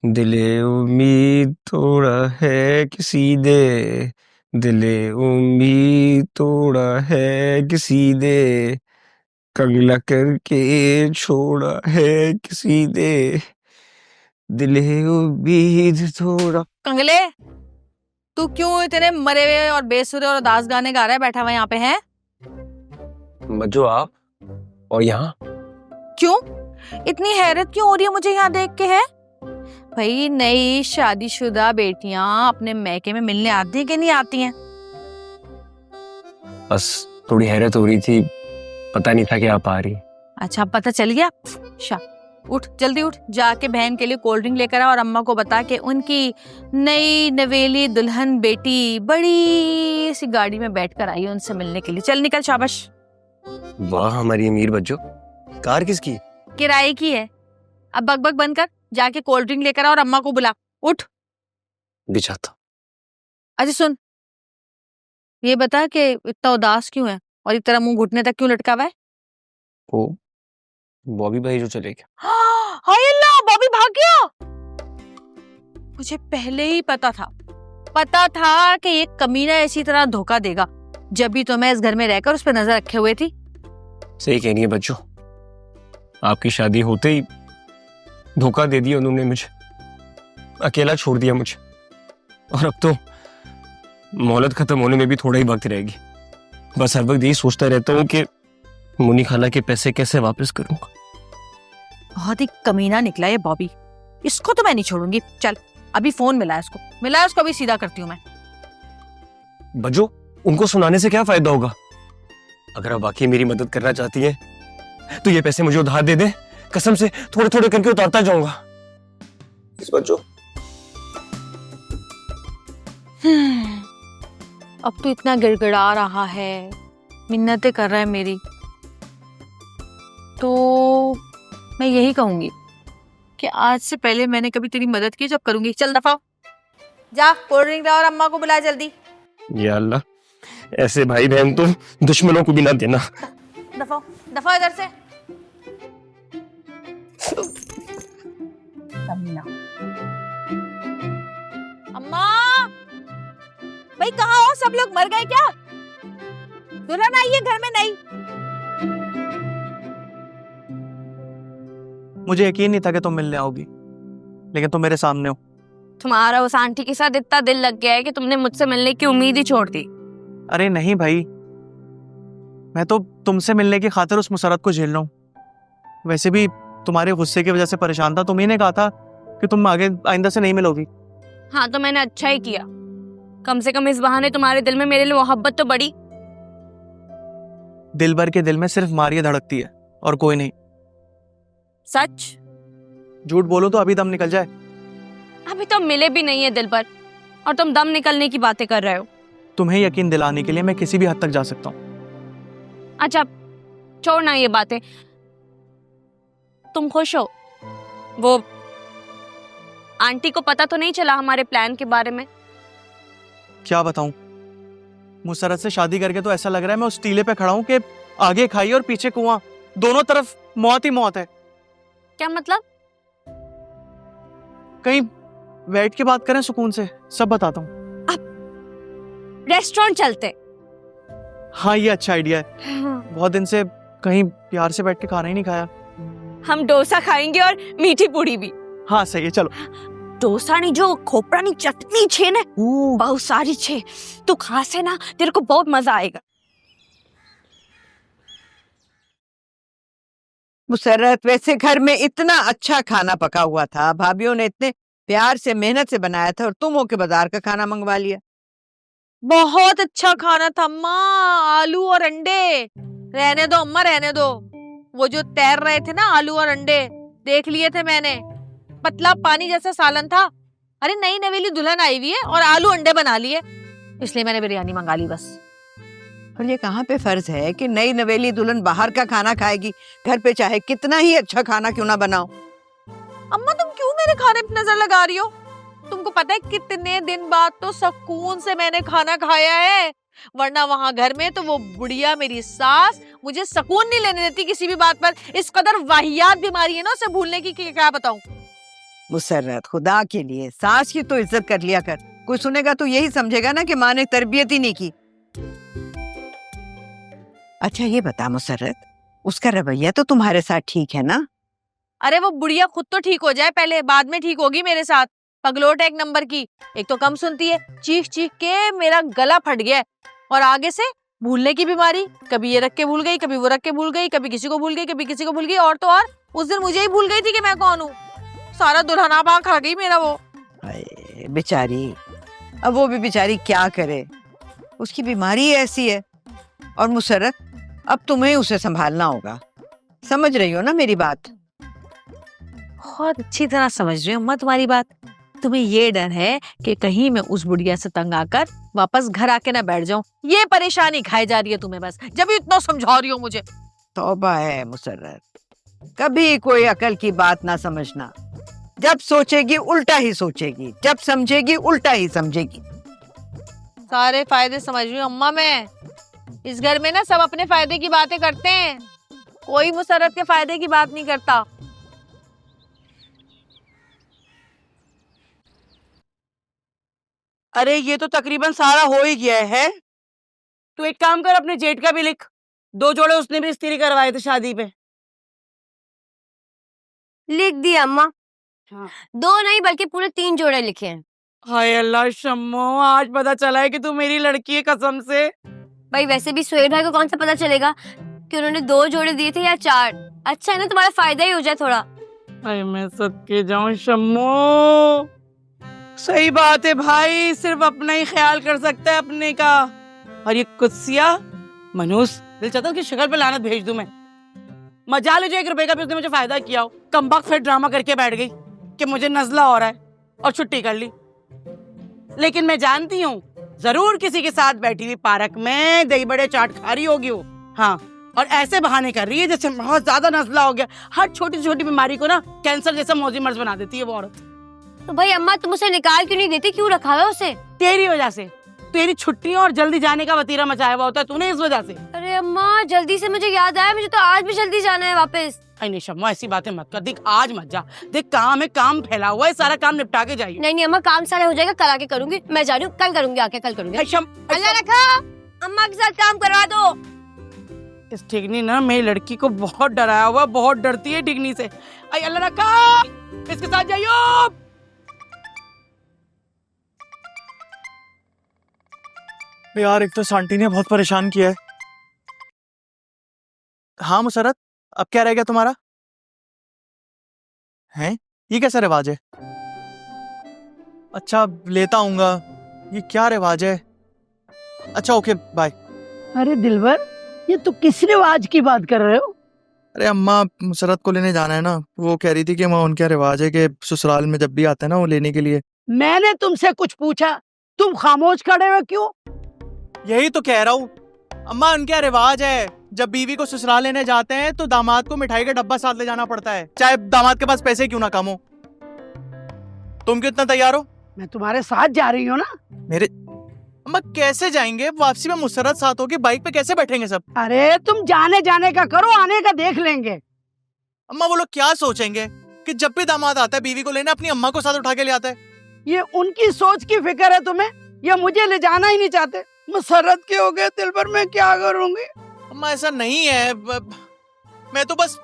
दिले उम्मीद तोड़ा है किसी दे, दिले उम्मीद तोड़ा है किसी दे, कंगला करके छोड़ा है किसी दे, दिले उम्मीद तोड़ा। कंगले, तू क्यों इतने मरे हुए और बेसुरे और उदास गाने गा रहा है बैठा हुआ यहाँ पे है? बज्जो आप और यहाँ क्यों इतनी हैरत क्यों हो रही है मुझे यहाँ देख के? है भाई, नई शादीशुदा बेटियां अपने मैके में मिलने आती हैं कि नहीं आती हैं? बस थोड़ी हैरत हो रही थी, पता नहीं था कि आप आ रही। अच्छा, पता चल गया। उठ, जल्दी उठ, जाके बहन के लिए कोल्ड ड्रिंक लेकर आ और अम्मा को बता के उनकी नई नवेली दुल्हन बेटी बड़ी सी गाड़ी में बैठकर आई है उनसे मिलने के लिए। चल निकल, शाबाश। वाह हमारी अमीर बज्जो, कार किसकी? किराए की है। अब बकबक बंद कर, जाके कोल्ड ड्रिंक लेकर आ और अम्मा को बुला। उठ। बिछाता। अच्छा सुन, ये बता कि इतना उदास क्यों है और एक तरह मुंह घुटने तक क्यों लटका हुआ है? ओ, बॉबी भाई जो चले गए। हाय अल्लाह, बॉबी भाग गया। मुझे पहले ही पता था कि ये कमीना इसी तरह धोखा देगा, जब भी तो मैं इस घर में रहकर उस पर नजर रखे हुए थी। सही कह रही है बच्चों, आपकी शादी होते ही धोखा दे दिया उन्होंने मुझे, अकेला छोड़ दिया मुझे, और अब तो मोहलत खत्म होने में भी थोड़ा ही वक्त रहेगी। बस हर वक्त यही सोचता रहता हूँ कि मुन्नी खाला के पैसे कैसे वापस करूंगा। बहुत ही कमीना निकला ये बॉबी, इसको तो मैं नहीं छोड़ूंगी। चल अभी फोन मिला इसको अभी सीधा करती हूँ मैं। बज्जो, उनको सुनाने से क्या फायदा होगा? अगर आप वाकई मेरी मदद करना चाहती हैं तो ये पैसे मुझे उधार दे दे, कसम से थोड़े थोड़े करके उतारता जाऊंगा। इस बच्चों अब तो इतना गिड़गिड़ा रहा है, मिन्नतें कर रहा है मेरी, तो मैं यही कहूंगी कि आज से पहले मैंने कभी तेरी मदद की, जब करूंगी। चल दफा हो। जा कोल्ड ड्रिंक ला और अम्मा को बुला जल्दी। या अल्लाह, ऐसे भाई बहन तो दुश्मनों को भी ना देना। दफा इधर से। अम्मा, भाई कहाँ हो? सब लोग मर गए क्या? दुल्हन आई है घर में नहीं? मुझे यकीन नहीं था कि तुम मिलने आओगी, लेकिन तुम मेरे सामने हो। तुम्हारा उस आंटी के साथ इतना दिल लग गया है कि तुमने मुझसे मिलने की उम्मीद ही छोड़ दी। अरे नहीं भाई, मैं तो तुमसे मिलने की खातिर उस मुसरत को झेल रहा हूँ। वैसे भी तुम्हारे गुस्से की वजह से परेशान था, तुम्ही ने कहा था कि तुम आगे आइंदा से नहीं मिलोगी। हाँ तो मैंने अच्छा ही किया, कम से कम इस बहाने तुम्हारे दिल में मेरे लिए मोहब्बत तो बढ़ी। दिल भर के दिल में सिर्फ मारिया धड़कती है और कोई नहीं। सच? झूठ बोलो तो अभी दम निकल जाए। अभी तो मिले भी नहीं है दिल पर और तुम दम निकलने की बातें कर रहे हो। तुम्हें यकीन दिलाने के लिए मैं किसी भी हद तक जा सकता हूँ। अच्छा छोड़ना ये बातें, तुम खुश हो? वो आंटी को पता तो नहीं चला हमारे प्लान के बारे में? क्या बताऊं, मुसरत से शादी करके तो ऐसा लग रहा है मैं उस टीले पे खड़ा हूं कि आगे खाई और पीछे कुआं, दोनों तरफ मौत ही मौत है। क्या मतलब? कहीं बैठ के बात करें सुकून से, सब बताता हूँ। रेस्टोरेंट चलते। हाँ ये अच्छा आइडिया है, बहुत दिन से कहीं प्यार से बैठ के खाना ही नहीं खाया। हम डोसा खाएंगे और मीठी पूड़ी भी। हाँ सही है, चलो। डोसा नहीं, जो खोपरानी चटनी छे ने, बहुत सारी छे, तू खा से ना, तेरे को बहुत मजा आएगा। मुसर्रत, वैसे घर में इतना अच्छा खाना पका हुआ था, भाभीियों ने इतने प्यार से मेहनत से बनाया था, और तुम होके बाजार का खाना मंगवा लिया। बहुत अच्छा खाना था अम्मा, आलू और अंडे। रहने दो अम्मा, रहने दो। वो जो तैर रहे थे ना आलू और अंडे, देख लिए थे मैंने, पतला पानी जैसा सालन था। अरे नई नवेली दुल्हन आई हुई है और आलू अंडे बना लिए, इसलिए मैंने बिरयानी मंगा ली बस। और ये कहाँ पे फर्ज है कि नई नवेली दुल्हन बाहर का खाना खाएगी, घर पे चाहे कितना ही अच्छा खाना क्यों ना बनाओ। अम्मा तुम क्यों मेरे खाने पे नजर लगा रही हो? तुमको पता है कितने दिन बाद तो सुकून से मैंने खाना खाया है, वरना वहां घर में तो वो बुढ़िया मेरी सास मुझे सुकून नहीं लेने देती किसी भी बात पर। इस कदर वाहियात बीमारी है ना उसे भूलने की, क्या बताऊं। मुसर्रत, खुदा के लिए सास की तो इज्जत कर लिया कर। कोई सुनेगा तो यही समझेगा ना कि माँ ने तरबियत ही नहीं की। अच्छा ये बता मुसर्रत, उसका रवैया तो तुम्हारे साथ ठीक है ना? अरे वो बुढ़िया खुद तो ठीक हो जाए पहले, बाद में ठीक होगी मेरे साथ। पगलोट एक नंबर की, एक तो कम सुनती है, चीख चीख के मेरा गला फट गया है। और आगे से भूलने की बीमारी, कभी ये रख के भूल गई, कभी वो रख के भूल गई, कभी किसी को भूल गई, कभी किसी को भूल गई। और तो और उस दिन मुझे ही भूल गई थी कि मैं कौन हूँ। सारा दुल्हना पा खा गई मेरा वो। अरे बेचारी, अब वो भी बेचारी क्या करे, उसकी बीमारी ऐसी है। और मुसर्रत, अब तुम्हें उसे संभालना होगा, समझ रही हो ना मेरी बात? बहुत अच्छी तरह समझ रही हूँ अम्मा तुम्हारी बात। तुम्हें ये डर है कि कहीं मैं उस बुढ़िया से तंग आकर वापस घर आके ना बैठ जाऊं, ये परेशानी खाई जा रही है तुम्हें बस, जब इतना समझा रही हो मुझे। तौबा है मुसर्रत, कभी कोई अकल की बात ना समझना। जब सोचेगी उल्टा ही सोचेगी, जब समझेगी उल्टा ही समझेगी। सारे फायदे समझ रही हूँ अम्मा मैं। इस घर में ना सब अपने फायदे की बातें करते हैं, कोई मुसर्रत के फायदे की बात नहीं करता। अरे ये तो तकरीबन सारा हो ही गया है। तू एक काम कर, अपने जेठ का भी लिख। 2 जोड़े उसने भी इस्त्री करवाए थे शादी पे। लिख दिया अम्मा। हाँ। 2 नहीं बल्कि पूरे 3 जोड़े लिखे हैं। हाय अल्लाह शम्मो, आज पता चला है कि तू मेरी लड़की है कसम से। भाई वैसे भी सुहेल भाई को कौन सा पता चलेगा कि उन्होंने 2 जोड़े दिए थे या 4। अच्छा है ना, तुम्हारा फायदा ही हो जाए थोड़ा। हाय मैं सदके जाऊं शम्मो। सही बात है भाई, सिर्फ अपना ही ख्याल कर सकता है अपने का। और ये कुत्सिया मनूस, दिल चाहता है कि शक्ल पे लानत भेज दूं मैं। मजा ले जो 1 रुपए का भी उसने मुझे फायदा किया हो। कमबख्त फिर ड्रामा करके बैठ गई कि मुझे नजला हो रहा है और छुट्टी कर ली। लेकिन मैं जानती हूँ जरूर किसी के साथ बैठी हुई पार्क में दही बड़े चाट खा रही होगी वो। हाँ, और ऐसे बहाने कर रही है जैसे बहुत ज्यादा नजला हो गया। हर छोटी छोटी बीमारी को ना कैंसर जैसा मौजी मर्ज बना देती है वो औरत। तो भाई अम्मा तुम उसे निकाल क्यों नहीं देती, क्यों रखा है उसे? तेरी वजह से, तेरी छुट्टियों और जल्दी जाने का वतीरा मचाया हुआ होता है तूने, इस वजह से। अरे अम्मा जल्दी से मुझे याद आया, मुझे तो आज भी जल्दी जाना है वापस। नहीं शम्मा, ऐसी बातें मत कर। देख आज मत जा, देख काम है, काम फैला हुआ है, सारा काम निपटा के जाइए। नहीं अम्मा, काम सारा हो जाएगा, कल आके करूंगी। मैं जा रही हूँ, कल करूंगी, आके कल करूंगी। अल्लाह रखा, अम्मा के साथ काम करवा दो। इस ठिगनी ना मेरी लड़की को बहुत डराया हुआ, बहुत डरती है ठिगनी से। अल्लाह रखा, इसके साथ जाइयो। यार एक तो शांति ने बहुत परेशान किया है। हाँ मुसर्रत, अब क्या रह गया तुम्हारा? हैं? ये कैसा रिवाज है? अच्छा लेता आऊंगा। ये क्या रिवाज है? अच्छा ओके बाय। अरे दिलबर, ये तो किस रिवाज की बात कर रहे हो? अरे अम्मा मुसर्रत को लेने जाना है ना, वो कह रही थी कि माँ उनका रिवाज है कि ससुराल में जब भी आता है ना वो लेने के लिए। मैंने तुमसे कुछ पूछा, तुम खामोश खड़े हो क्यों? यही तो कह रहा हूँ अम्मा, उनका रिवाज है जब बीवी को ससुराल लेने जाते हैं तो दामाद को मिठाई का डब्बा साथ ले जाना पड़ता है, चाहे दामाद के पास पैसे क्यों ना कम हो। तुम क्यों इतना तैयार हो? मैं तुम्हारे साथ जा रही हूँ ना। मेरे अम्मा कैसे जाएंगे? वापसी में मुसर्रत साथ होगी, बाइक पे कैसे बैठेंगे सब? अरे तुम जाने जाने का करो, आने का देख लेंगे। अम्मा वो लोग क्या सोचेंगे कि जब भी दामाद आता है बीवी को लेने अपनी अम्मा को साथ उठा के ले आता है। ये उनकी सोच की फिक्र है तुम्हें, या मुझे ले जाना ही नहीं चाहते? मुसर्रत के हो गए दिलबर, मैं क्या करूंगी? अम्मा ऐसा नहीं है, मैं तो बस।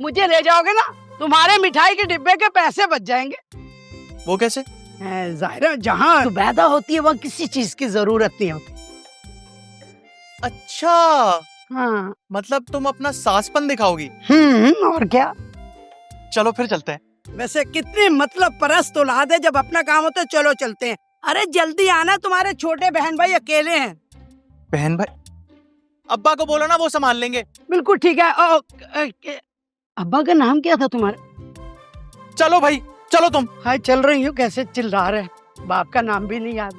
मुझे ले जाओगे ना, तुम्हारे मिठाई के डिब्बे के पैसे बच जाएंगे। वो कैसे? जाहिर है जहाँ पैदा होती है वहाँ किसी चीज की जरूरत नहीं होती। अच्छा हाँ। मतलब तुम अपना सासपन दिखाओगी? और क्या। चलो फिर चलते हैं। वैसे कितनी मतलब परस्त औलाद है, जब अपना काम होता है चलो चलते हैं। अरे जल्दी आना, तुम्हारे छोटे बहन भाई अकेले हैं। बहन भाई? अब्बा को बोलो ना, वो संभाल लेंगे। बिल्कुल ठीक है। अब्बा का नाम क्या था तुम्हारा? चलो भाई चलो तुम। हाय चल रही हूँ, कैसे चिल्ला रहे हैं, बाप का नाम भी नहीं याद।